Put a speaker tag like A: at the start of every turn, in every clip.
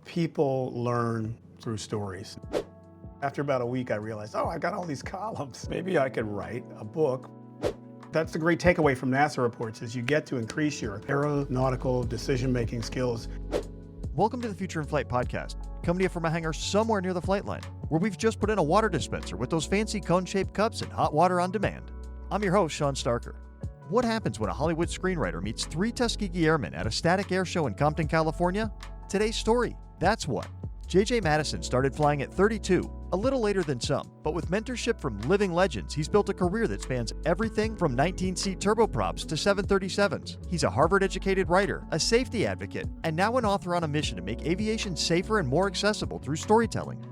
A: People learn through stories. After about a week, I realized, oh, I got all these columns. Maybe I could write a book. That's the great takeaway from NASA reports is you get to increase your aeronautical decision-making skills.
B: Welcome to the Future in Flight podcast, coming to you from a hangar somewhere near the flight line, where we've just put in a water dispenser with those fancy cone-shaped cups and hot water on demand. I'm your host, Shawn Starker. What happens when a Hollywood screenwriter meets 3 Tuskegee Airmen at a static air show in Compton, California? Today's story. That's what. J.J. Madison started flying at 32, a little later than some, but with mentorship from living legends, he's built a career that spans everything from 19-seat turboprops to 737s. He's a Harvard-educated writer, a safety advocate, and now an author on a mission to make aviation safer and more accessible through storytelling.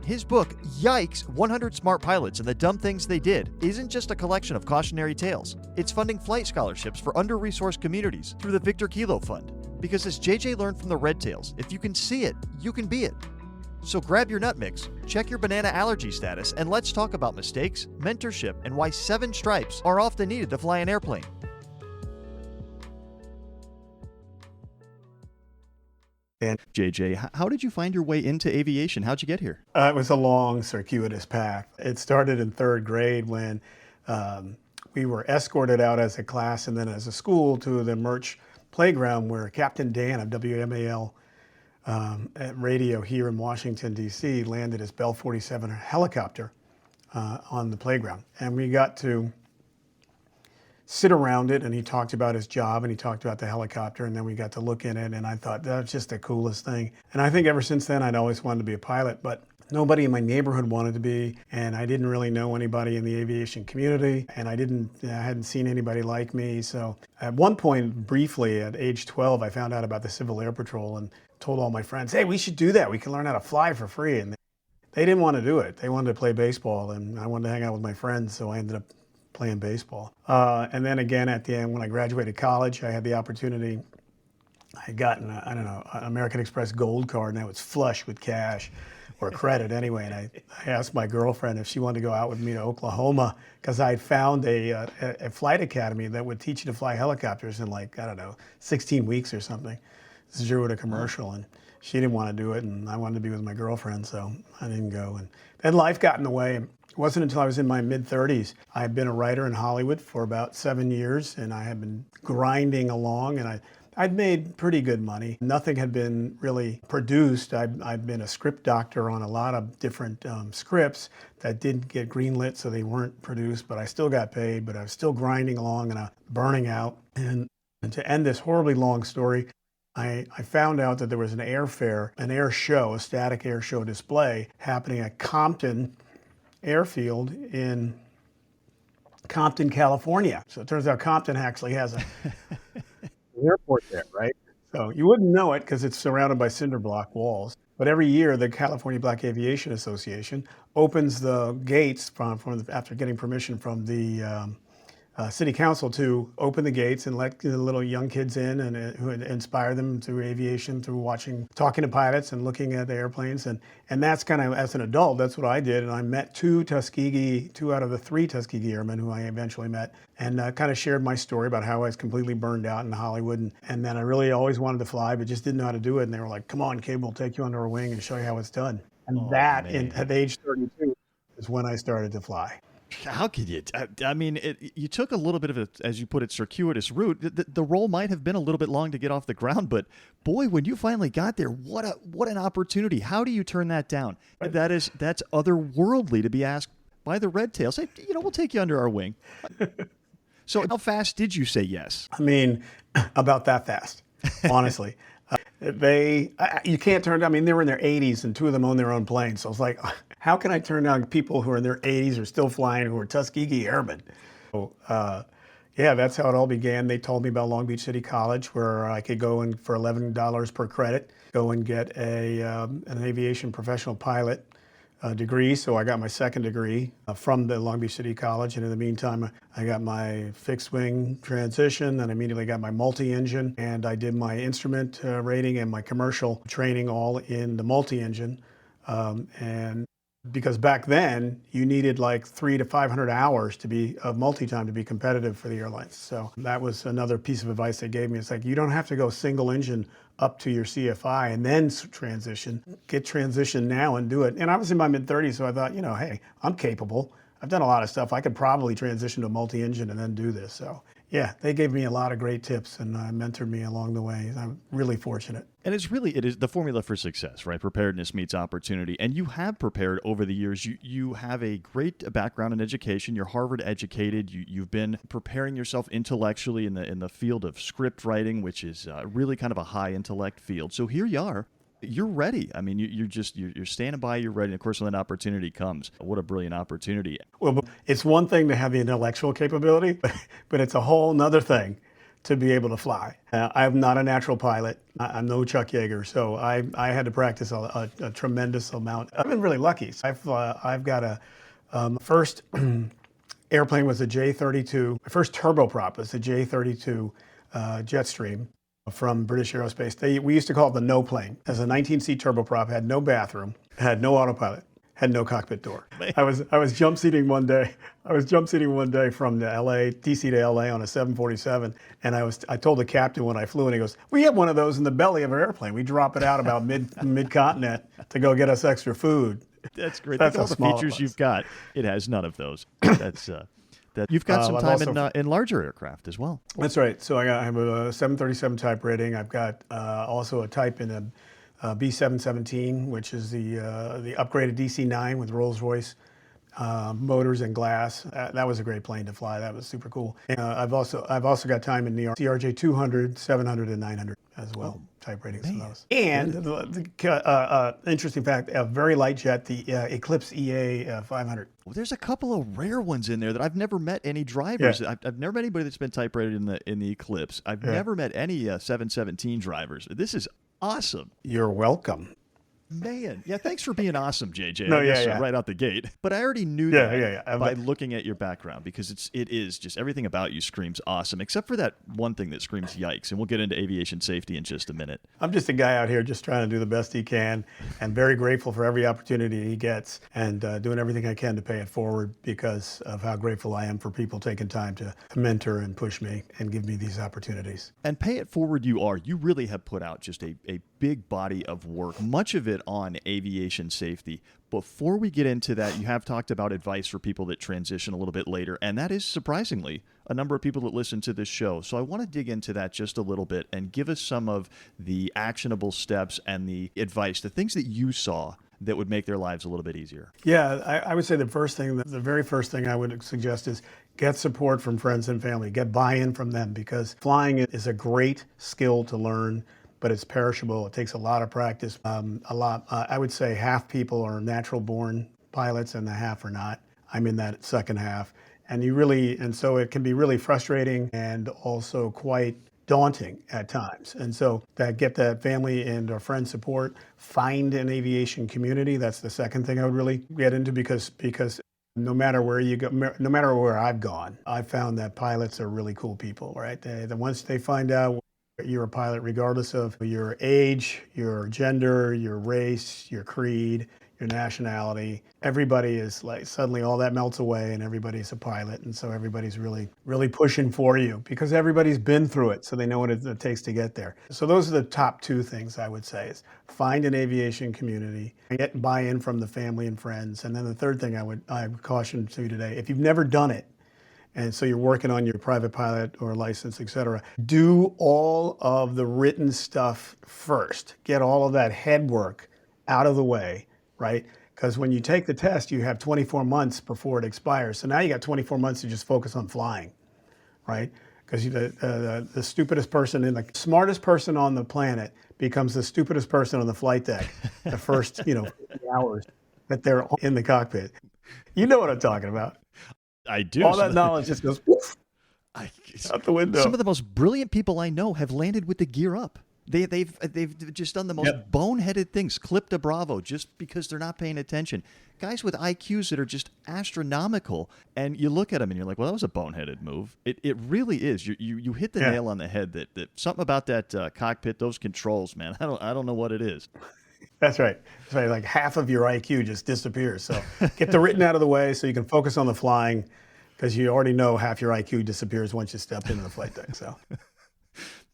B: His book, Yikes, 100 Smart Pilots and the Dumb Things They Did, isn't just a collection of cautionary tales. It's funding flight scholarships for under-resourced communities through the Victor Kilo Fund. Because as JJ learned from the Red Tails, if you can see it, you can be it. So grab your nut mix, check your banana allergy status, and let's talk about mistakes, mentorship, and why 7 stripes are often needed to fly an airplane.
A: And
B: JJ, how did you find your way into aviation? How'd you get here?
A: it was a long, circuitous path. It started in 3rd grade when we were escorted out as a class and then as a school to the Merch playground where Captain Dan of WMAL at radio here in Washington, D.C. landed his Bell 47 helicopter on the playground. And we got to sit around it, and he talked about his job, and he talked about the helicopter, and then we got to look in it, and I thought, that's just the coolest thing. And I think ever since then, I'd always wanted to be a pilot, but nobody in my neighborhood wanted to be, and I didn't really know anybody in the aviation community, and I hadn't seen anybody like me. So at one point, briefly, at age 12, I found out about the Civil Air Patrol and told all my friends, hey, we should do that. We can learn how to fly for free. And they didn't want to do it. They wanted to play baseball, and I wanted to hang out with my friends, so I ended up playing baseball. And then again, at the end, when I graduated college, I had the opportunity. I had gotten, an American Express Gold card, and I was flush with cash. Or credit anyway, and I asked my girlfriend if she wanted to go out with me to Oklahoma because I had found a flight academy that would teach you to fly helicopters in 16 weeks or something. Zero to commercial, and she didn't want to do it, and I wanted to be with my girlfriend, so I didn't go. And then life got in the way. It wasn't until I was in my mid-30s. I had been a writer in Hollywood for about 7 years, and I had been grinding along, and I'd made pretty good money. Nothing had been really produced. I'd been a script doctor on a lot of different scripts that didn't get greenlit, so they weren't produced, but I still got paid, but I was still grinding along and burning out. And to end this horribly long story, I found out that there was an air fair, an air show, a static air show display happening at Compton Airfield in Compton, California. So it turns out Compton actually has a airport there, right? So you wouldn't know it because it's surrounded by cinder block walls. But every year, the California Black Aviation Association opens the gates after getting permission from the city council to open the gates and let the little young kids in and who inspire them through aviation, through talking to pilots and looking at the airplanes. And that's kind of, as an adult, that's what I did. And I met 2 out of the 3 Tuskegee Airmen who I eventually met, and kind of shared my story about how I was completely burned out in Hollywood. And then I really always wanted to fly, but just didn't know how to do it. And they were like, come on, kid, we'll take you under our wing and show you how it's done. And at age 32 is when I started to fly.
B: How could you? I mean, you took a little bit of a, as you put it, circuitous route. The role might have been a little bit long to get off the ground, but boy, when you finally got there, what an opportunity! How do you turn that down? That's otherworldly to be asked by the Red Tails. Hey, we'll take you under our wing. So, how fast did you say yes?
A: I mean, about that fast, honestly. You can't turn down. I mean, they were in their 80s, and 2 of them own their own planes. So it's like, how can I turn down people who are in their 80s who are still flying, who are Tuskegee Airmen? So, that's how it all began. They told me about Long Beach City College, where I could go in for $11 per credit, go and get an aviation professional pilot degree. So I got my 2nd degree from the Long Beach City College. And in the meantime, I got my fixed wing transition, and immediately got my multi-engine. And I did my instrument rating and my commercial training all in the multi-engine. And because back then you needed like 300 to 500 hours to be of multi-time to be competitive for the airlines. So that was another piece of advice they gave me. It's like, you don't have to go single engine up to your CFI and then transition. Get transition now and do it. And I was in my mid-30s, so I thought, hey, I'm capable. I've done a lot of stuff. I could probably transition to multi-engine and then do this. So yeah, they gave me a lot of great tips and mentored me along the way. I'm really fortunate.
B: And it is the formula for success, right? Preparedness meets opportunity. And you have prepared over the years. You have a great background in education. You're Harvard educated. You've been preparing yourself intellectually in the field of script writing, which is really kind of a high intellect field. So here you are. You're ready. I mean, you're standing by, you're ready. And of course, when that opportunity comes, what a brilliant opportunity.
A: Well, it's one thing to have the intellectual capability, but it's a whole nother thing to be able to fly. I'm not a natural pilot. I'm no Chuck Yeager, so I had to practice a tremendous amount. I've been really lucky. I've got a first airplane was a J-32. My first turboprop was a J-32 Jetstream from British Aerospace. We used to call it the no plane. As a 19-seat turboprop, had no bathroom, had no autopilot, had no cockpit door. I was jump seating one day. From the DC to LA on a 747, and I told the captain when I flew, and he goes, "We have one of those in the belly of our airplane. We drop it out about mid continent to go get us extra food."
B: That's great.
A: That's
B: all the features you've got. It has none of those. That's that you've got some time in larger aircraft as well.
A: That's right. So I have a 737 type rating. I've got also a type in a B717, which is the upgraded DC-9 with Rolls-Royce motors and glass. That was a great plane to fly. That was super cool. I've also got time in New York. CRJ 200, 700, and 900 as well. Type ratings of those. And the interesting fact, a very light jet, the Eclipse EA 500.
B: Well, there's a couple of rare ones in there that I've never met any drivers. Yeah. I've never met anybody that's been type rated in the Eclipse. I've never met any 717 drivers. This is awesome.
A: You're welcome.
B: Man, yeah, thanks for being awesome, JJ.
A: No,
B: right out the gate. But I already knew that by looking at your background, because it is just everything about you screams awesome, except for that one thing that screams yikes. And we'll get into aviation safety in just a minute.
A: I'm just a guy out here just trying to do the best he can, and very grateful for every opportunity he gets, and doing everything I can to pay it forward because of how grateful I am for people taking time to mentor and push me and give me these opportunities.
B: And pay it forward you really have put out just a big body of work, much of it on aviation safety. Before we get into that, you have talked about advice for people that transition a little bit later, and that is surprisingly a number of people that listen to this show. So I want to dig into that just a little bit and give us some of the actionable steps and the advice, the things that you saw that would make their lives a little bit easier.
A: Yeah, I would say the very first thing I would suggest is get support from friends and family. Get buy-in from them, because flying is a great skill to learn, but it's perishable. It takes a lot of practice. I would say half people are natural born pilots and the half are not. I'm in that second half. And so it can be really frustrating and also quite daunting at times. And so get that family and or friend support. Find an aviation community. That's the second thing I would really get into, because no matter where you go, no matter where I've gone, I've found that pilots are really cool people, right? Once they find out you're a pilot, regardless of your age, your gender, your race, your creed, your nationality, everybody is like, suddenly all that melts away and everybody's a pilot. And so everybody's really, really pushing for you because everybody's been through it. So they know what it takes to get there. So those are the top two things I would say is find an aviation community, get buy-in from the family and friends. And then the third thing I would caution to you today, if you've never done it, and so you're working on your private pilot or license, et cetera, do all of the written stuff first. Get all of that head work out of the way, right? Because when you take the test, you have 24 months before it expires. So now you got 24 months to just focus on flying, right? Because the stupidest person the smartest person on the planet becomes the stupidest person on the flight deck the first 50 hours that they're in the cockpit. You know what I'm talking about.
B: I do.
A: All that knowledge just goes poof, out the window.
B: Some of the most brilliant people I know have landed with the gear up. They've just done the most boneheaded things, clipped a Bravo just because they're not paying attention. Guys with IQs that are just astronomical, and you look at them and you're like, well, that was a boneheaded move. It really is. You hit the nail on the head that something about that cockpit, those controls, man. I don't know what it is.
A: That's right. That's right. Like half of your IQ just disappears. So get the written out of the way so you can focus on the flying, because you already know half your IQ disappears once you step into the flight deck. So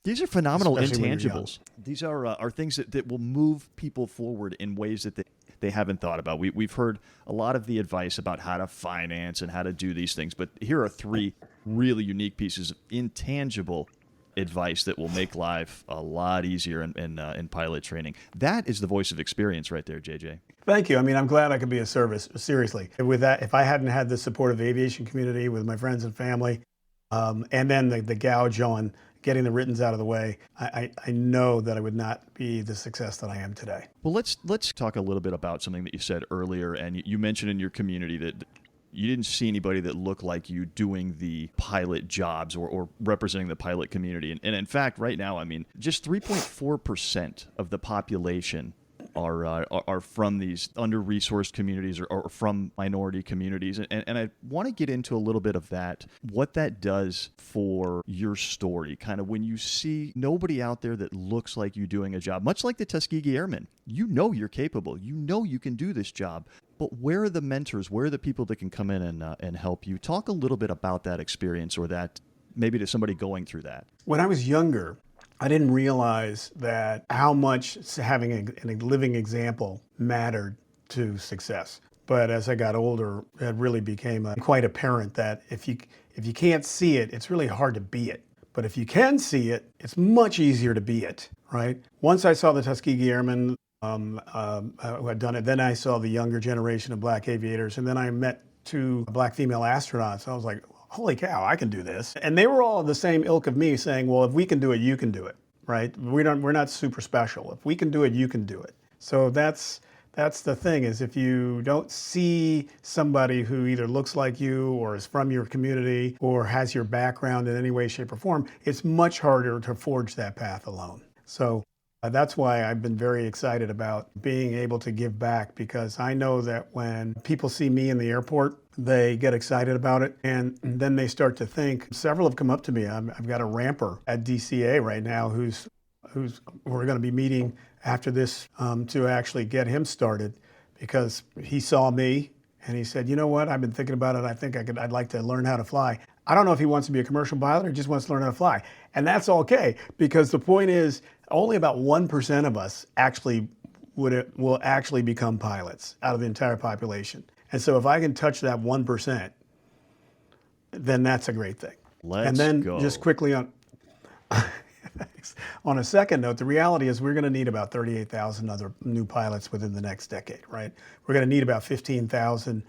B: These are phenomenal
A: especially when you're young.
B: intangibles. These are things that will move people forward in ways that they haven't thought about. We've heard a lot of the advice about how to finance and how to do these things, but here are three really unique pieces of intangible advice that will make life a lot easier in pilot training. That is the voice of experience right there, JJ.
A: Thank you. I mean, I'm glad I could be of service. Seriously, with that, if I hadn't had the support of the aviation community with my friends and family, and then the gouge on getting the writtens out of the way, I know that I would not be the success that I am today.
B: Well, let's talk a little bit about something that you said earlier, and you mentioned in your community that you didn't see anybody that looked like you doing the pilot jobs or representing the pilot community. And in fact, right now, I mean, just 3.4% of the population are from these under-resourced communities or from minority communities. And I want to get into a little bit of that, what that does for your story, kind of when you see nobody out there that looks like you doing a job, much like the Tuskegee Airmen. You know you're capable. You know you can do this job. But where are the mentors? Where are the people that can come in and help you? Talk a little bit about that experience, or that maybe to somebody going through that.
A: When I was younger, I didn't realize that how much having a living example mattered to success. But as I got older, it really became quite apparent that if you can't see it, it's really hard to be it. But if you can see it, it's much easier to be it, right? Once I saw the Tuskegee Airmen who had done it, then I saw the younger generation of black aviators, and then I met two black female astronauts. I was like, holy cow, I can do this. And they were all the same ilk of me, saying, well, if we can do it, you can do it, right? We're not super special. If we can do it, you can do it. So that's the thing, is if you don't see somebody who either looks like you or is from your community or has your background in any way, shape, or form, it's much harder to forge that path alone. So that's why I've been very excited about being able to give back, because I know that when people see me in the airport, they get excited about it, and then they start to think. Several have come up to me. I've got a ramper at DCA right now who's we're going to be meeting after this to actually get him started, because he saw me and he said, you know what, I've been thinking about it. I think I'd like to learn how to fly. I don't know if he wants to be a commercial pilot or just wants to learn how to fly. And that's okay, because the point is only about 1% of us actually will actually become pilots out of the entire population. And so if I can touch that 1%, then that's a great thing.
B: Let's go.
A: Just quickly on on a second note, the reality is we're going to need about 38,000 other new pilots within the next decade, right? We're going to need about 15,000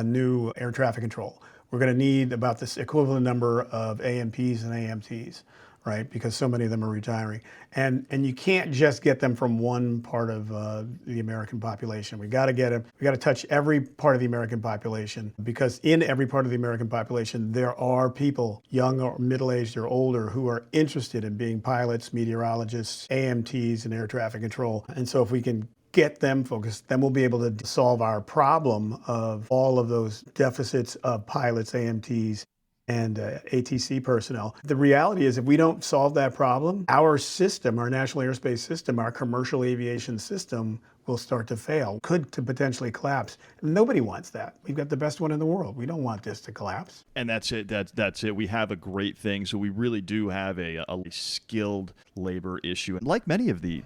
A: new air traffic control. We're going to need about this equivalent number of AMPs and AMTs, right? Because so many of them are retiring. And you can't just get them from one part of the American population. We got to get them. We got to touch every part of the American population, because in every part of the American population, there are people, young or middle-aged or older, who are interested in being pilots, meteorologists, AMTs, and air traffic control. And so if we can get them focused, then we'll be able to solve our problem of all of those deficits of pilots, AMTs, and ATC personnel. The reality is, if we don't solve that problem, our system, our national airspace system, our commercial aviation system will start to fail, could to potentially collapse. Nobody wants that. We've got the best one in the world. We don't want this to collapse.
B: And that's it. That's it. We have a great thing. So we really do have a skilled labor issue. And like many of the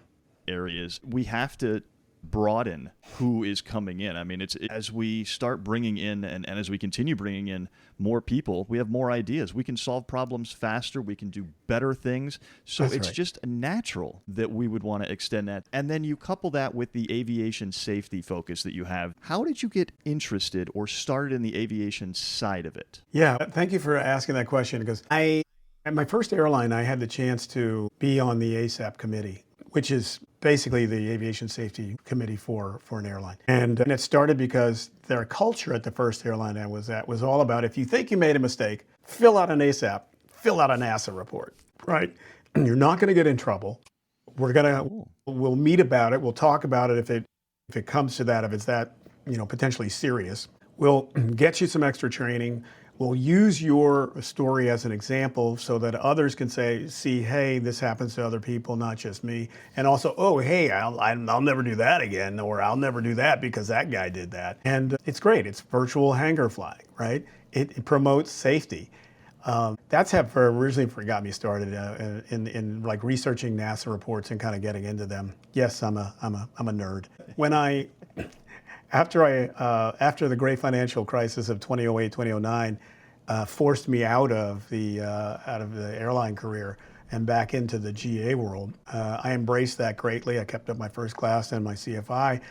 B: areas, we have to broaden who is coming in. I mean, it's as we start bringing in and as we continue bringing in more people, we have more ideas. We can solve problems faster. We can do better things. So
A: That's
B: it's
A: right.
B: just natural that we would want to extend that. And then you couple that with the aviation safety focus that you have. How did you get interested or started in the aviation side of it?
A: Yeah, thank you for asking that question, because at my first airline, I had the chance to be on the ASAP committee, which is basically the Aviation Safety Committee for an airline. And it started because their culture at the first airline I was at was all about, if you think you made a mistake, fill out an ASAP, fill out a NASA report, right? You're not going to get in trouble. We'll meet about it. We'll talk about it if it comes to that, if it's that, potentially serious. We'll get you some extra training. will use your story as an example so that others can see, hey, this happens to other people, not just me. And also, oh, hey, I'll never do that again, or I'll never do that because that guy did that. And it's great. It's virtual hangar flying, right? It promotes safety. That's originally got me started in like researching NASA reports and kind of getting into them. Yes, I'm a nerd. After the great financial crisis of 2008, 2009, forced me out of the airline career and back into the GA world. I embraced that greatly. I kept up my first class and my CFI,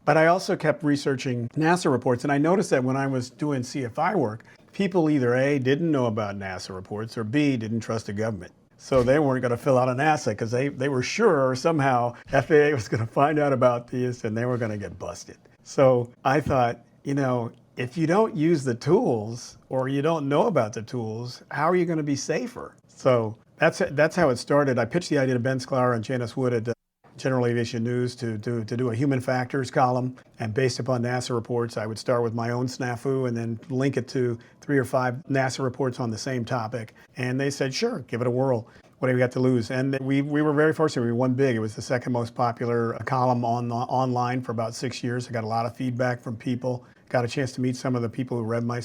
A: but I also kept researching NASA reports. And I noticed that when I was doing CFI work, people either A, didn't know about NASA reports, or B, didn't trust the government. So they weren't going to fill out a NASA because they were sure somehow FAA was going to find out about these and they were going to get busted. So I thought, if you don't use the tools or you don't know about the tools, how are you going to be safer? So that's how it started. I pitched the idea to Ben Sklar and Janice Wood at General Aviation News to do a human factors column. And based upon NASA reports, I would start with my own snafu and then link it to 3 or 5 NASA reports on the same topic. And they said, sure, give it a whirl. What have we got to lose? And we were very fortunate. We won big. It was the second most popular column online for about 6 years. I got a lot of feedback from people. Got a chance to meet some of the people who read my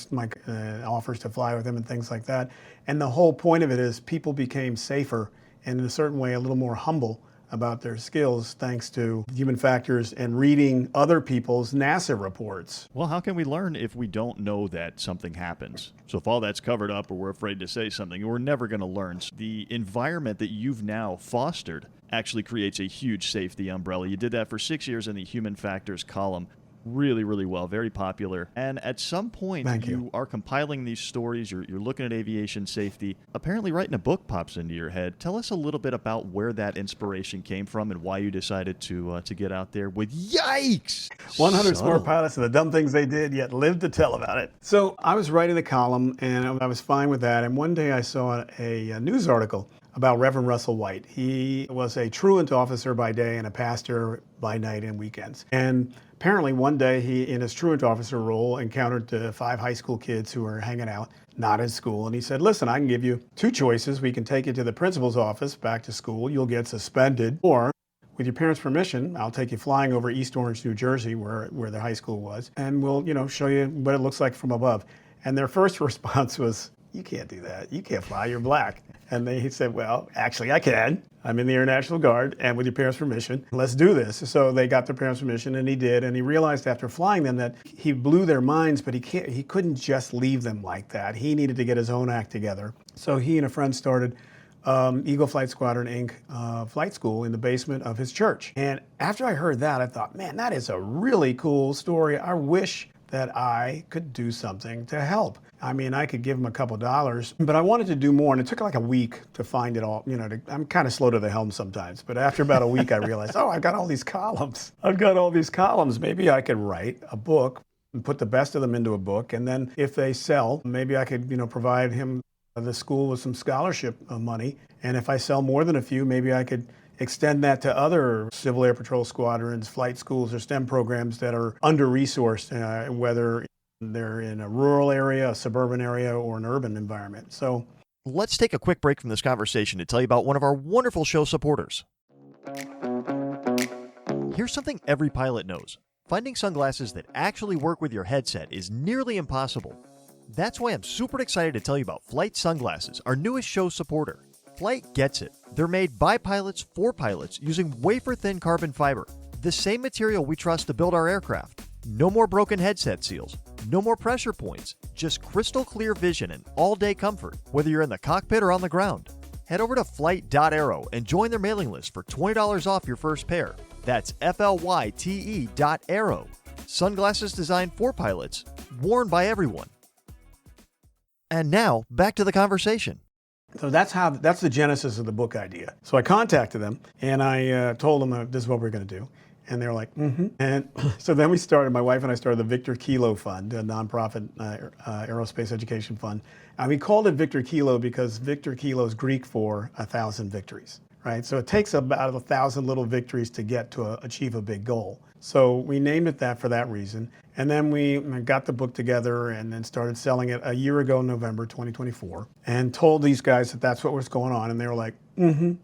A: offers to fly with them and things like that. And the whole point of it is people became safer and in a certain way a little more humble about their skills thanks to human factors and reading other people's NASA reports.
B: Well, how can we learn if we don't know that something happens? So if all that's covered up or we're afraid to say something, we're never going to learn. The environment that you've now fostered actually creates a huge safety umbrella. You did that for 6 years in the human factors column. Really, really well, very popular. And at some point, you are compiling these stories, you're looking at aviation safety. Apparently writing a book pops into your head. Tell us a little bit about where that inspiration came from and why you decided to get out there with Yikes!
A: 100 smart pilots and the dumb things they did, yet lived to tell about it. So I was writing the column and I was fine with that. And one day I saw a news article about Reverend Russell White. He was a truant officer by day and a pastor by night and weekends. And apparently one day he, in his truant officer role, encountered 5 high school kids who were hanging out, not in school. And he said, listen, I can give you 2 choices. We can take you to the principal's office, back to school. You'll get suspended. Or with your parents' permission, I'll take you flying over East Orange, New Jersey, where the high school was. And we'll, show you what it looks like from above. And their first response was, you can't do that. You can't fly. You're black. And he said, well, actually, I can. I'm in the Air National Guard, and with your parents' permission, let's do this. So they got their parents' permission, and he did. And he realized after flying them that he blew their minds, but he couldn't just leave them like that. He needed to get his own act together. So he and a friend started Eagle Flight Squadron, Inc. Flight school in the basement of his church. And after I heard that, I thought, man, that is a really cool story. I wish that I could do something to help. I mean, I could give them a couple $, but I wanted to do more, and it took like a week to find it all. I'm kind of slow to the helm sometimes, but after about a week, I realized, I've got all these columns. Maybe I could write a book and put the best of them into a book, and then if they sell, maybe I could, provide the school with some scholarship money, and if I sell more than a few, maybe I could extend that to other Civil Air Patrol squadrons, flight schools, or STEM programs that are under-resourced, whether they're in a rural area, a suburban area, or an urban environment. So
B: let's take a quick break from this conversation to tell you about one of our wonderful show supporters. Here's something every pilot knows. Finding sunglasses that actually work with your headset is nearly impossible. That's why I'm super excited to tell you about Flight Sunglasses, our newest show supporter. Flight gets it. They're made by pilots for pilots using wafer-thin carbon fiber, the same material we trust to build our aircraft. No more broken headset seals, no more pressure points, just crystal clear vision and all-day comfort, whether you're in the cockpit or on the ground. Head over to flight.aero and join their mailing list for $20 off your first pair. That's FLYTE.aero. Sunglasses designed for pilots, worn by everyone. And now, back to the conversation.
A: So that's the genesis of the book idea. So I contacted them and I told them this is what we're going to do. And they were like, mm-hmm. And so then my wife and I started the Victor Kilo Fund, a nonprofit aerospace education fund. And we called it Victor Kilo because Victor Kilo is Greek for 1,000 victories, right? So it takes about 1,000 little victories to get to achieve a big goal. So we named it that for that reason. And then we got the book together and then started selling it a year ago, November 2024, and told these guys that that's what was going on. And they were like, mm-hmm.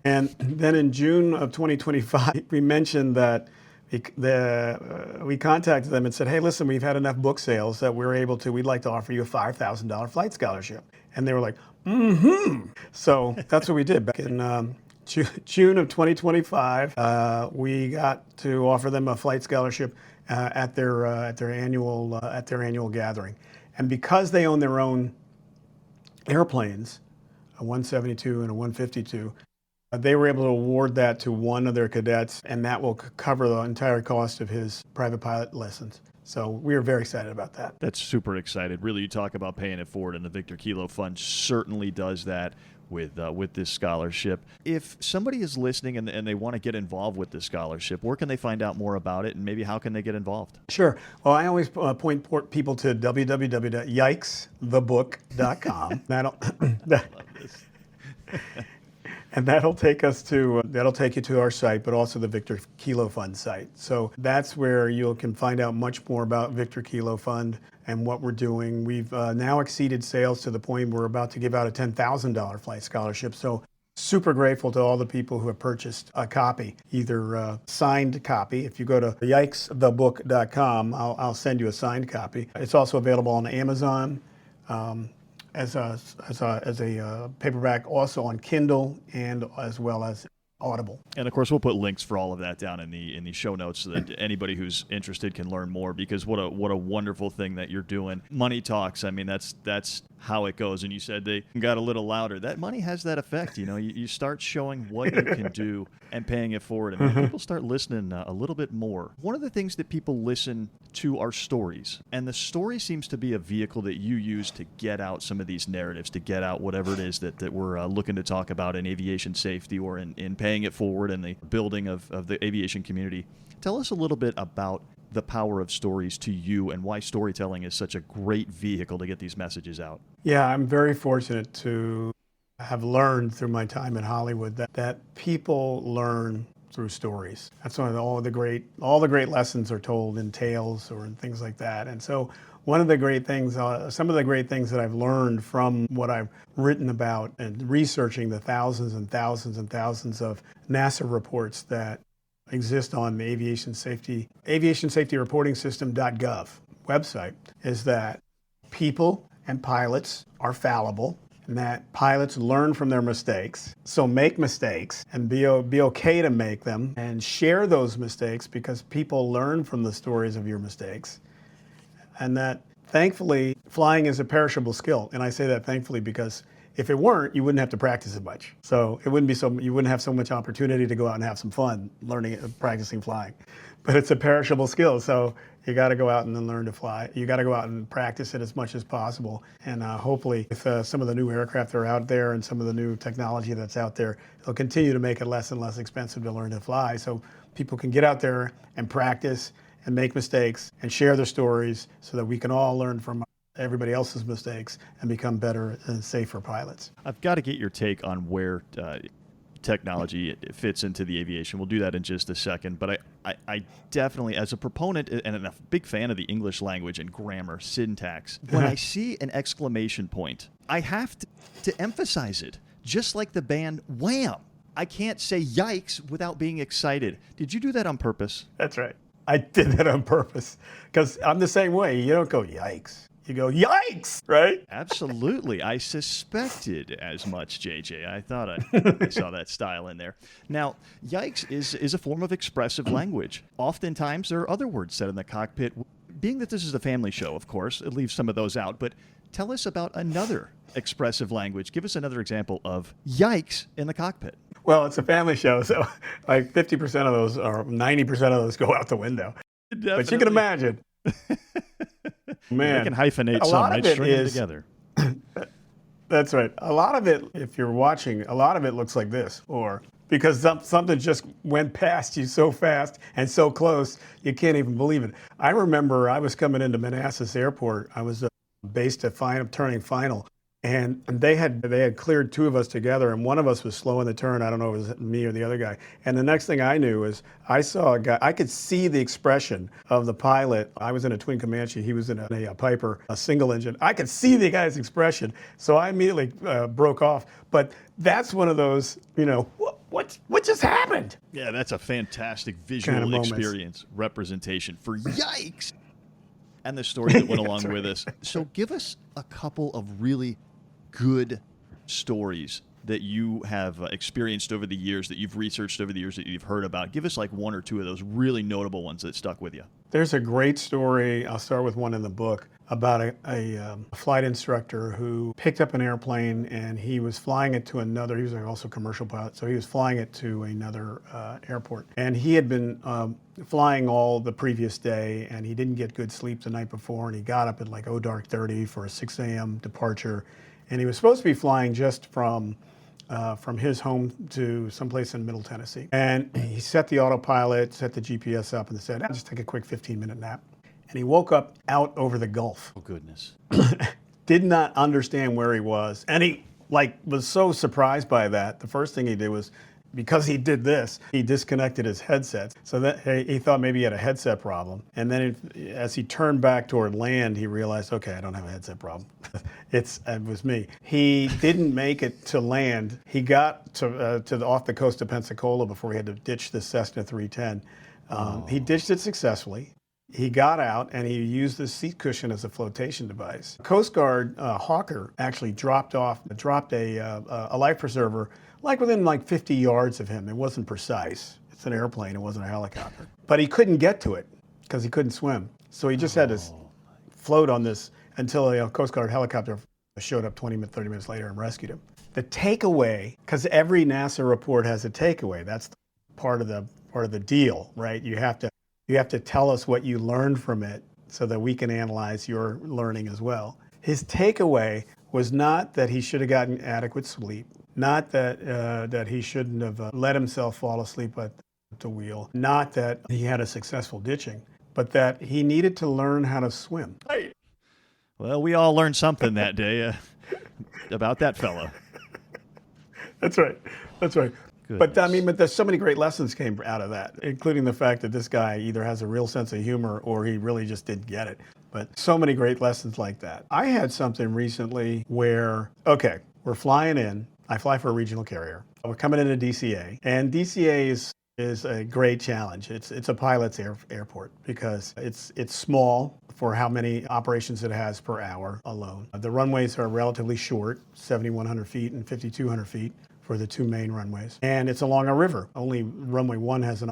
A: And then in June of 2025, we mentioned that we contacted them and said, hey, listen, we've had enough book sales that we'd like to offer you a $5,000 flight scholarship. And they were like, mm-hmm. So that's what we did back in June of 2025. We got to offer them a flight scholarship at their annual gathering. And because they own their own airplanes, a 172 and a 152, they were able to award that to one of their cadets, and that will cover the entire cost of his private pilot lessons. So we are very excited about that.
B: That's super excited. Really, you talk about paying it forward, and the Victor Kilo Fund certainly does that with this scholarship. If somebody is listening and they want to get involved with this scholarship, where can they find out more about it, and maybe how can they get involved?
A: Sure. Well, I always point people to www.yikesthebook.com. And that'll take you to our site, but also the Victor Kilo Fund site. So that's where you can find out much more about Victor Kilo Fund and what we're doing. We've now exceeded sales to the point we're about to give out a $10,000 flight scholarship. So super grateful to all the people who have purchased a copy, either a signed copy. If you go to yikesthebook.com, I'll send you a signed copy. It's also available on Amazon. As a paperback, also on Kindle and as well as Audible.
B: And of course, we'll put links for all of that down in the show notes so that anybody who's interested can learn more. Because what a wonderful thing that you're doing. Money talks. I mean, that's how it goes. And you said they got a little louder. That money has that effect. You know, you start showing what you can do and paying it forward. And people start listening a little bit more. One of the things that people listen to are stories. And the story seems to be a vehicle that you use to get out some of these narratives, to get out whatever it is that we're looking to talk about in aviation safety or in paying it forward and the building of the aviation community. Tell us a little bit about the power of stories to you and why storytelling is such a great vehicle to get these messages out.
A: Yeah, I'm very fortunate to have learned through my time in Hollywood that people learn through stories. That's why all the great lessons are told in tales or in things like that. And so one of the great things, some of the great things that I've learned from what I've written about and researching the thousands and thousands and thousands of NASA reports that exist on the Aviation Safety Reporting System.gov website, is that people and pilots are fallible, and that pilots learn from their mistakes. So make mistakes and be okay to make them and share those mistakes, because people learn from the stories of your mistakes. And that thankfully flying is a perishable skill. And I say that thankfully because if it weren't, you wouldn't have to practice as much. So you wouldn't have so much opportunity to go out and have some fun practicing flying. But it's a perishable skill. So you got to go out and then learn to fly. You got to go out and practice it as much as possible. And hopefully with some of the new aircraft that are out there and some of the new technology that's out there, it'll continue to make it less and less expensive to learn to fly. So people can get out there and practice and make mistakes and share their stories so that we can all learn from everybody else's mistakes and become better and safer pilots.
B: I've got to get your take on where technology fits into the aviation. We'll do that in just a second, but I definitely, as a proponent and a big fan of the English language and grammar, syntax, when I see an exclamation point, I have to emphasize it, just like the band Wham! I can't say yikes without being excited. Did you do that on purpose?
A: That's right. I did that on purpose because I'm the same way. You don't go yikes. You go, yikes, right?
B: Absolutely. I suspected as much, JJ. I thought I saw that style in there. Now, yikes is a form of expressive language. Oftentimes, there are other words said in the cockpit. Being that this is a family show, of course, it leaves some of those out. But tell us about another expressive language. Give us another example of yikes in the cockpit.
A: Well, it's a family show, so like 50% of those or 90% of those go out the window.
B: Definitely.
A: But you can imagine. Man,
B: they can hyphenate some, right? String them together.
A: That's right. A lot of it, if you're watching, a lot of it looks like this, or because something just went past you so fast and so close, you can't even believe it. I remember I was coming into Manassas Airport. I was based at turning final, And they had cleared two of us together, and one of us was slowing the turn. I don't know if it was me or the other guy. And the next thing I knew is I saw a guy. I could see the expression of the pilot. I was in a twin Comanche. He was in a Piper, a single engine. I could see the guy's expression, so I immediately broke off. But that's one of those, what just happened?
B: Yeah, that's a fantastic visual
A: Kind of moments.
B: experience representation for Yikes and the story that went along
A: That's
B: with us. So give us a couple of really good stories that you have experienced over the years, that you've researched over the years, that you've heard about. Give us like one or two of those really notable ones that stuck with you.
A: There's a great story, I'll start with one in the book, about a flight instructor who picked up an airplane and he was flying it to another, he was also a commercial pilot, so he was flying it to another airport. And he had been flying all the previous day and he didn't get good sleep the night before, and he got up at like dark 30 for a 6 a.m. departure. And he was supposed to be flying just from his home to someplace in Middle Tennessee. And he set the autopilot, set the GPS up, and said, I'll just take a quick 15-minute nap. And he woke up out over the Gulf.
B: Oh, goodness.
A: Did not understand where he was. And he was so surprised by that. The first thing he did was, because he did this, he disconnected his headset. So that he thought maybe he had a headset problem. And then as he turned back toward land, he realized, okay, I don't have a headset problem. It was me. He didn't make it to land. He got to off the coast of Pensacola before he had to ditch the Cessna 310. He ditched it successfully. He got out and he used the seat cushion as a flotation device. Coast Guard Hawker actually dropped a life preserver within 50 yards of him. It wasn't precise. It's an airplane, it wasn't a helicopter. But he couldn't get to it because he couldn't swim. So he just had to float on this until a Coast Guard helicopter showed up 30 minutes later and rescued him. The takeaway, because every NASA report has a takeaway, that's part of the deal, right? You have to tell us what you learned from it so that we can analyze your learning as well. His takeaway was not that he should have gotten adequate sleep, not that he shouldn't have let himself fall asleep at the wheel, not that he had a successful ditching, but that he needed to learn how to swim.
B: Well, we all learned something that day about that fellow.
A: That's right.
B: Goodness.
A: But there's so many great lessons came out of that, including the fact that this guy either has a real sense of humor or he really just didn't get it. But so many great lessons like that. I had something recently where, we're flying in. I fly for a regional carrier. We're coming into DCA, and DCA is a great challenge. It's a pilot's airport because it's small for how many operations it has per hour alone. The runways are relatively short, 7,100 feet and 5,200 feet for the two main runways. And it's along a river. Only runway 1 has an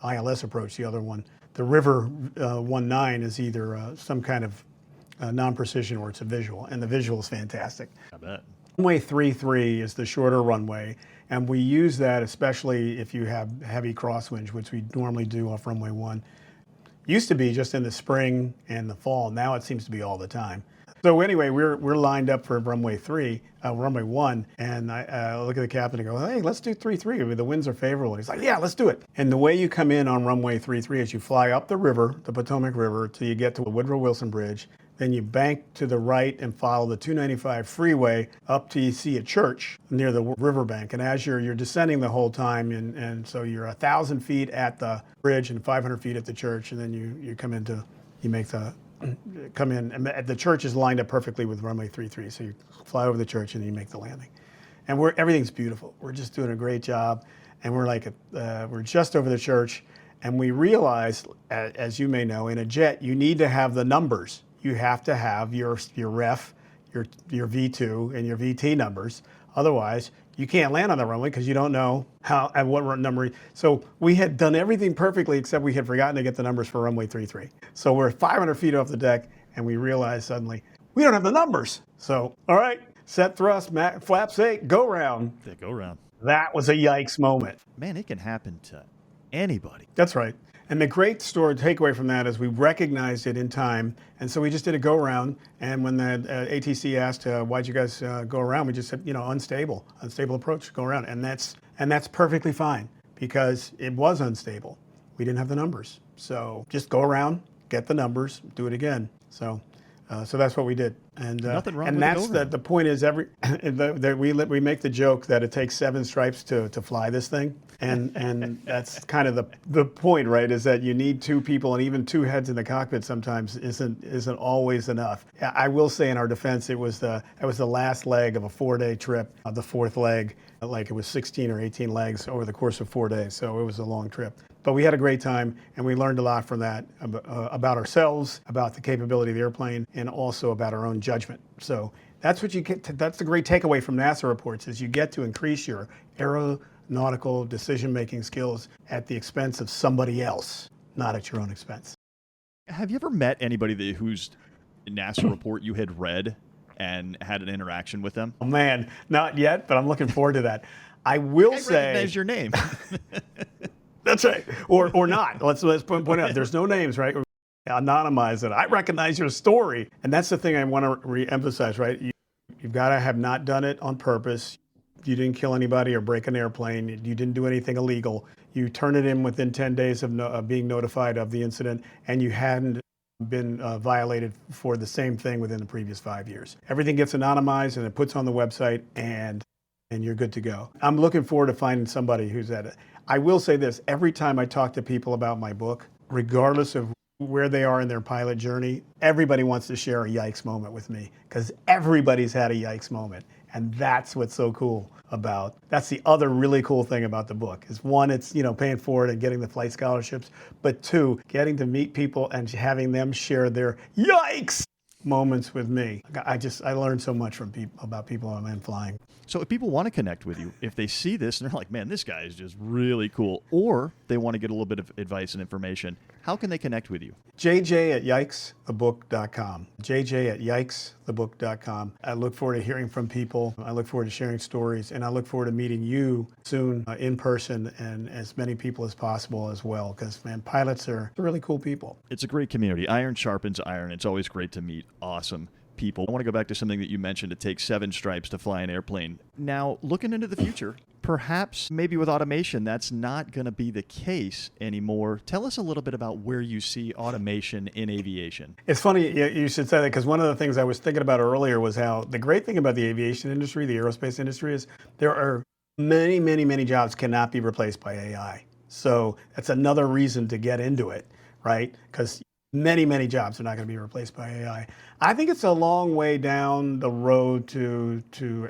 A: ILS approach. The other one, the river 19, is either some kind of non-precision or it's a visual. And the visual is fantastic.
B: I bet.
A: Runway 33 is the shorter runway, and we use that especially if you have heavy crosswinds, which we normally do off runway 1. Used to be just in the spring and the fall. Now it seems to be all the time. So anyway, we're lined up for runway 1, and I look at the captain and go, hey, let's do 33. The winds are favorable. And he's like, yeah, let's do it. And the way you come in on runway 33 is you fly up the river, the Potomac River, till you get to the Woodrow Wilson Bridge. Then you bank to the right and follow the 295 freeway up till you see a church near the riverbank. And as you're descending the whole time, and so you're 1,000 feet at the bridge and 500 feet at the church, and then you come in, and the church is lined up perfectly with runway 33. So you fly over the church and you make the landing. And everything's beautiful. We're just doing a great job. And we're just over the church. And we realized, as you may know, in a jet, you need to have the numbers. You have to have your ref, your V2 and your VT numbers. Otherwise, you can't land on the runway because you don't know at what number. So we had done everything perfectly except we had forgotten to get the numbers for runway 33. So we're 500 feet off the deck and we realized suddenly we don't have the numbers. So, all right, set thrust, flaps 8, go round.
B: Yeah, go round.
A: That was a yikes moment.
B: Man, it can happen to anybody.
A: That's right. And the great takeaway from that is we recognized it in time, and so we just did a go around. And when the ATC asked, "Why'd you guys go around?" we just said, unstable approach, go around, and that's perfectly fine because it was unstable. We didn't have the numbers, so just go around, get the numbers, do it again. So So that's what we did, and
B: Nothing wrong
A: and
B: with it
A: that's
B: over.
A: the point is we make the joke that it takes 7 stripes to fly this thing, and that's kind of the point, right? Is that you need 2 people, and even 2 heads in the cockpit sometimes isn't always enough. I will say in our defense, it was the last leg of a 4-day trip. The 4th leg, like it was 16 or 18 legs over the course of 4 days, so it was a long trip. But we had a great time, and we learned a lot from that about ourselves, about the capability of the airplane, and also about our own judgment. So that's what you get. That's the great takeaway from NASA reports: is you get to increase your aeronautical decision-making skills at the expense of somebody else, not at your own expense.
B: Have you ever met anybody whose NASA report you had read and had an interaction with them?
A: Oh man, not yet, but I'm looking forward to that. I will
B: I
A: say,
B: recognize your name.
A: that's right, or not. Let's point out there's no names, right? Anonymize it. I recognize your story, and that's the thing I want to re-emphasize, right? You've got to have not done it on purpose. You didn't kill anybody or break an airplane. You didn't do anything illegal. You turn it in within 10 days of being notified of the incident, and you hadn't been violated for the same thing within the previous 5 years. Everything gets anonymized and it puts on the website, and you're good to go. I'm looking forward to finding somebody who's at it. I will say this, every time I talk to people about my book, regardless of where they are in their pilot journey, everybody wants to share a yikes moment with me, because everybody's had a yikes moment. And that's what's so cool about, that's the other really cool thing about the book, is 1, it's, paying for it and getting the flight scholarships, but 2, getting to meet people and having them share their yikes moments with me. I learned so much from people about people I'm in flying.
B: So if people want to connect with you, if they see this and they're like, man, this guy is just really cool, or they want to get a little bit of advice and information, how can they connect with you?
A: JJ@yikesthebook.com. JJ@yikesthebook.com. I look forward to hearing from people. I look forward to sharing stories, and I look forward to meeting you soon in person, and as many people as possible as well, because, man, pilots are really cool people.
B: It's a great community. Iron sharpens iron. It's always great to meet awesome people. I want to go back to something that you mentioned. It takes 7 stripes to fly an airplane. Now, looking into the future, perhaps maybe with automation, that's not going to be the case anymore. Tell us a little bit about where you see automation in aviation.
A: It's funny you should say that, because one of the things I was thinking about earlier was how the great thing about the aviation industry, the aerospace industry, is there are many, many, many jobs cannot be replaced by AI. So that's another reason to get into it, right? Because many, many jobs are not going to be replaced by AI. I think it's a long way down the road to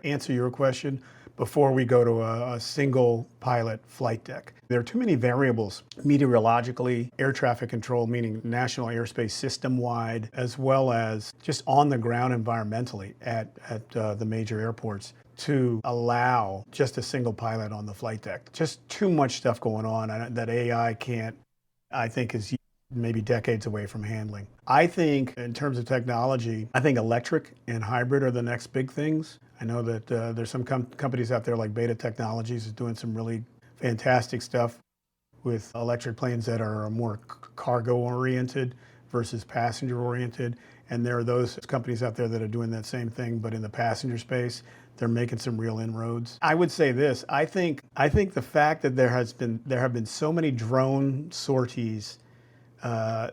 A: answer your question before we go to a single pilot flight deck. There are too many variables meteorologically, air traffic control, meaning national airspace system-wide, as well as just on the ground environmentally at the major airports, to allow just a single pilot on the flight deck. Just too much stuff going on that AI can't, I think, is maybe decades away from handling. I think in terms of technology, I think electric and hybrid are the next big things. I know that there's some companies out there like Beta Technologies is doing some really fantastic stuff with electric planes that are more cargo oriented versus passenger oriented. And there are those companies out there that are doing that same thing, but in the passenger space, they're making some real inroads. I would say this, I think the fact that there have been so many drone sorties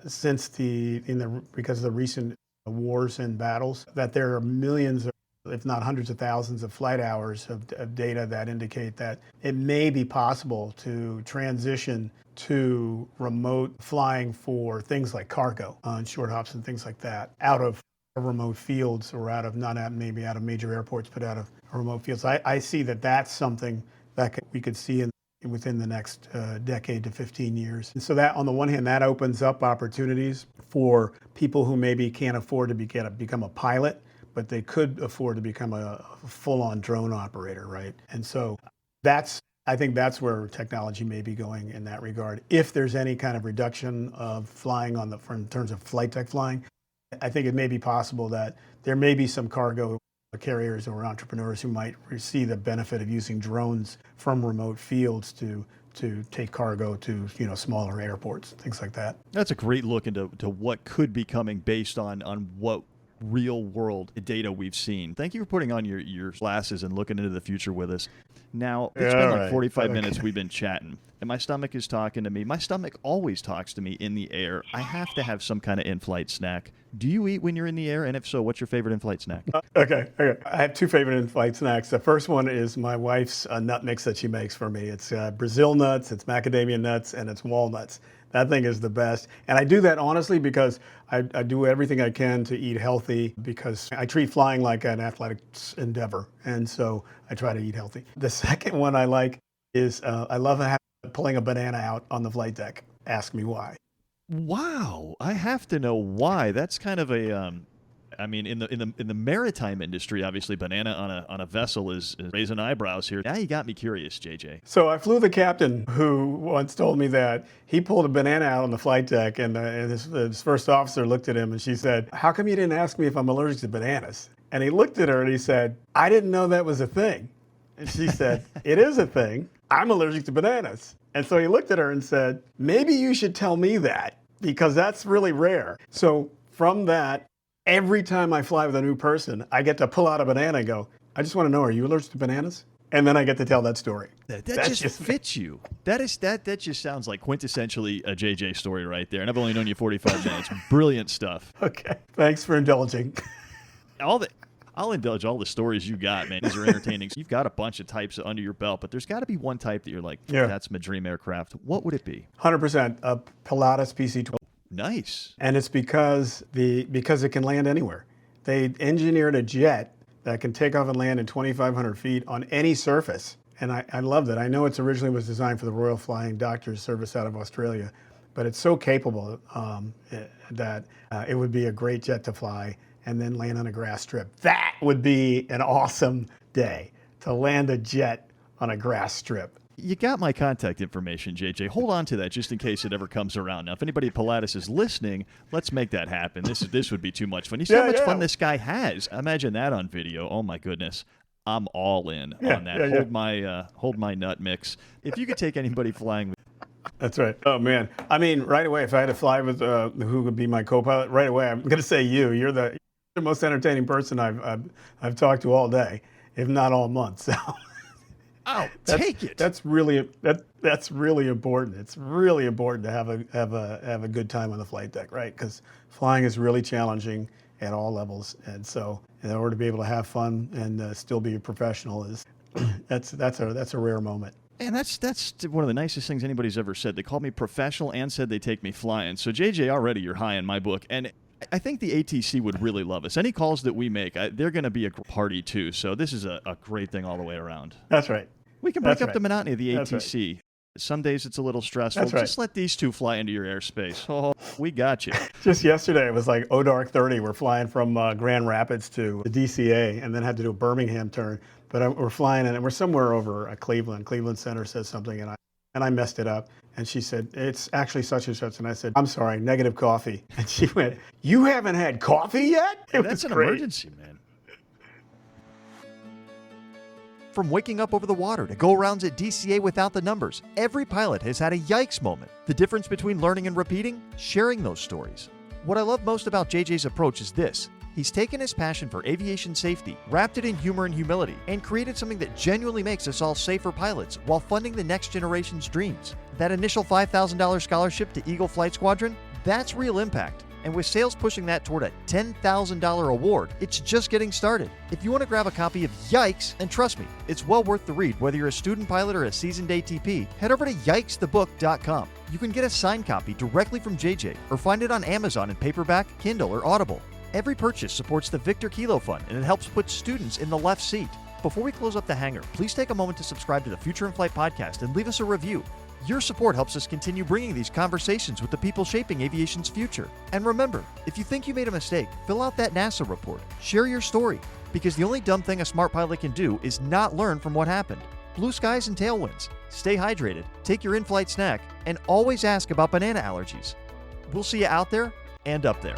A: since because of the recent wars and battles, that there are millions, if not hundreds of thousands of flight hours of data that indicate that it may be possible to transition to remote flying for things like cargo on short hops and things like that, out of remote fields, or maybe out of major airports, but out of remote fields. I see that that's something that we could see within the next decade to 15 years. And so that, on the one hand, that opens up opportunities for people who maybe can't afford to become a pilot, but they could afford to become a full-on drone operator, right? And so I think that's where technology may be going in that regard. If there's any kind of reduction of flying in terms of flight deck flying, I think it may be possible that there may be some cargo carriers or entrepreneurs who might see the benefit of using drones from remote fields to take cargo to smaller airports, things like that.
B: That's a great look into what could be coming based on what real world data we've seen. Thank you for putting on your glasses and looking into the future with us. Now, it's been like 45 minutes we've been chatting, and my stomach is talking to me. My stomach always talks to me in the air. I have to have some kind of in-flight snack. Do you eat when you're in the air? And if so, what's your favorite in-flight snack?
A: Okay. I have two favorite in-flight snacks. The first one is my wife's nut mix that she makes for me. It's Brazil nuts, it's macadamia nuts, and it's walnuts. That thing is the best. And I do that honestly because I do everything I can to eat healthy, because I treat flying like an athletics endeavor. And so I try to eat healthy. The second one I like is I love pulling a banana out on the flight deck. Ask me why.
B: Wow, I have to know why. That's kind of a, I mean, in the maritime industry, obviously, banana on a vessel is raising eyebrows here. Now you got me curious, JJ.
A: So I flew the captain who once told me that he pulled a banana out on the flight deck, and his first officer looked at him and she said, "How come you didn't ask me if I'm allergic to bananas?" And he looked at her and he said, "I didn't know that was a thing." And she said, "It is a thing. I'm allergic to bananas." And so he looked at her and said, "Maybe you should tell me that, because that's really rare." So from that, every time I fly with a new person, I get to pull out a banana and go, "I just want to know, are you allergic to bananas?" And then I get to tell that story.
B: That just fits you. That just sounds like quintessentially a JJ story right there. And I've only known you 45 minutes. Brilliant stuff.
A: Okay. Thanks for indulging.
B: I'll indulge all the stories you got, man. These are entertaining. You've got a bunch of types under your belt, but there's got to be one type that you're like, that's my dream aircraft. What would it be?
A: 100% a Pilatus PC-12.
B: Nice.
A: And it's because it can land anywhere. They engineered a jet that can take off and land at 2,500 feet on any surface. And I love that. I know it originally was designed for the Royal Flying Doctors Service out of Australia, but it's so capable that it would be a great jet to fly and then land on a grass strip. That would be an awesome day, to land a jet on a grass strip.
B: You got my contact information, JJ. Hold on to that just in case it ever comes around. Now, if anybody at Pilatus is listening, let's make that happen. This would be too much fun. You see how much fun this guy has? Imagine that on video. Oh, my goodness. I'm all in on that. Hold my nut mix. If you could take anybody flying with...
A: That's right. Oh, man. I mean, right away, if I had to fly with who would be my co-pilot, right away, I'm going to say you. You're the most entertaining person I've talked to all day, if not all month. So...
B: take it.
A: That's really important. It's really important to have a good time on the flight deck, right? Because flying is really challenging at all levels, and so in order to be able to have fun and still be a professional that's a rare moment.
B: And that's one of the nicest things anybody's ever said. They called me professional and said they take me flying. So JJ, already you're high in my book, and I think the ATC would really love us. Any calls that we make, they're going to be a party too. So this is a great thing all the way around.
A: That's right.
B: We can break up the monotony of the ATC. Right. Some days it's a little stressful.
A: That's right.
B: Just let these two fly into your airspace. Oh, we got you.
A: Just yesterday, it was like dark 30. We're flying from Grand Rapids to the DCA and then had to do a Birmingham turn. But we're flying and we're somewhere over Cleveland. Cleveland Center says something and I messed it up. And she said, "It's actually such and such." And I said, "I'm sorry, negative coffee." And she went, "You haven't had coffee yet?"
B: That's an emergency, man. From waking up over the water to go-arounds at DCA without the numbers, every pilot has had a yikes moment. The difference between learning and repeating? Sharing those stories. What I love most about JJ's approach is this. He's taken his passion for aviation safety, wrapped it in humor and humility, and created something that genuinely makes us all safer pilots while funding the next generation's dreams. That initial $5,000 scholarship to Eagle Flight Squadron? That's real impact. And with sales pushing that toward a $10,000 award, it's just getting started. If you want to grab a copy of Yikes, and trust me, it's well worth the read whether you're a student pilot or a seasoned ATP, head over to yikesthebook.com. You can get a signed copy directly from JJ or find it on Amazon in paperback, Kindle, or Audible. Every purchase supports the Victor Kilo Fund and it helps put students in the left seat. Before we close up the hangar, please take a moment to subscribe to the Future in Flight podcast and leave us a review. Your support helps us continue bringing these conversations with the people shaping aviation's future. And remember, if you think you made a mistake, fill out that NASA report. Share your story, because the only dumb thing a smart pilot can do is not learn from what happened. Blue skies and tailwinds. Stay hydrated, take your in-flight snack, and always ask about banana allergies. We'll see you out there and up there.